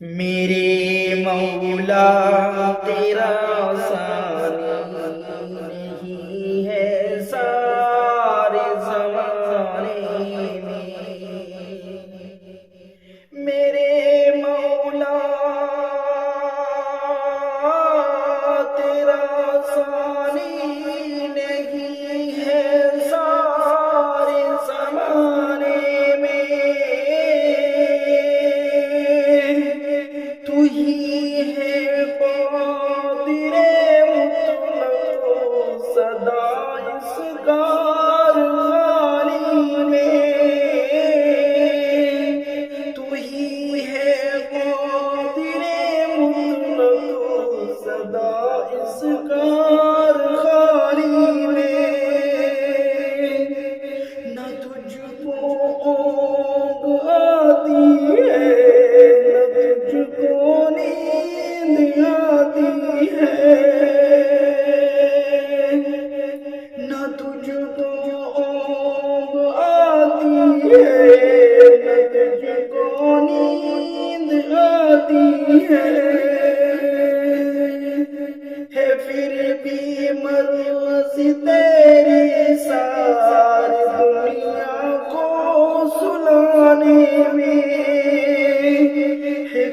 میرے مولا تیرا ثانی نہیں ہے سارے زمانے میں، میرے مولا تیرا ثانی نہیں ہے سارے زمانے میں، تو ہی ہے قادر مطلق سدا اس کارخانے میں، تو ہی ہے قادر مطلق سدا اس کارخانے میں، نہ تجھ کو اونگ آتی ہے نہ تجھ کو نیند آتی ہے، نہ تجھ کو اونگ آتی ہے نہ تجھ کو نیند آتی ہے پھر بھی مرض تیری ساری دنیا کو سنانے میں،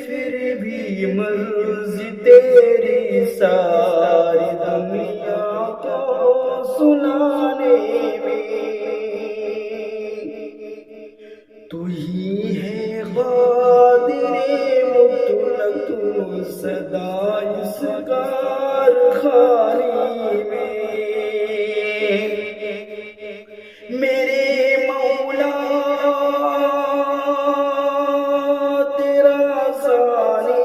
پھر بھی مرض تیری ساری دنیا کو سنانے میں، تو ہی ہے قادر مطلق سدا اس کارخانے میں، میرے مولا تیرا ثانی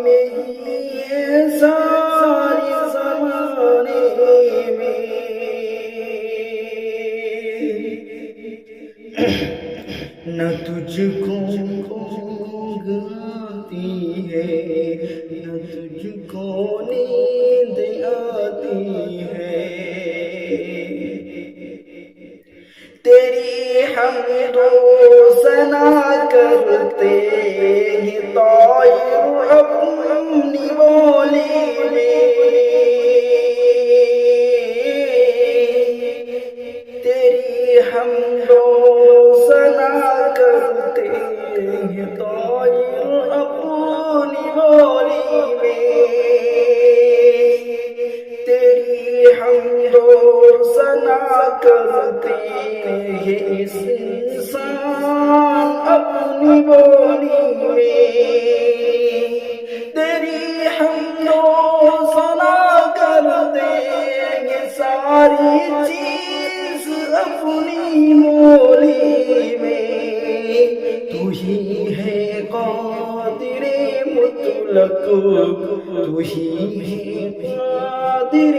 نہیں ہے سارے زمانے میں، نہ تجھ کو اونگ آتی ہے نہ تجھ کو نیند آتی ہے، تیری حمد و ثنا کرتے ہیں طائر اپنی بولی میں، تیری حمد و ثنا کرتے ہیں طائر اپنی بولی میں، تیری حمد و ثنا کرتے ہیں اس انسان اپنی بولی میں، تیری حمد و ثنا کرتے ہیں ساری چیز اپنی بولی میں، تو ہی ہے قادر مطلق تو ہی ہے قادر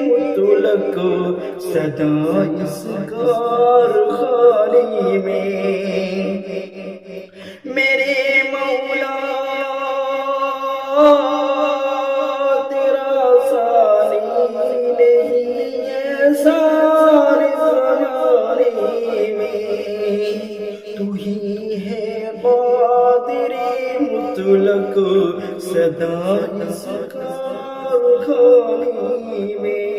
مطلق سدا اس کارخانے میں، میرے مولا تیرا ثانی نہیں ہے سارے زمانے میں، تو ہی ہے قادر مطلق سدا اس کارخانے میں۔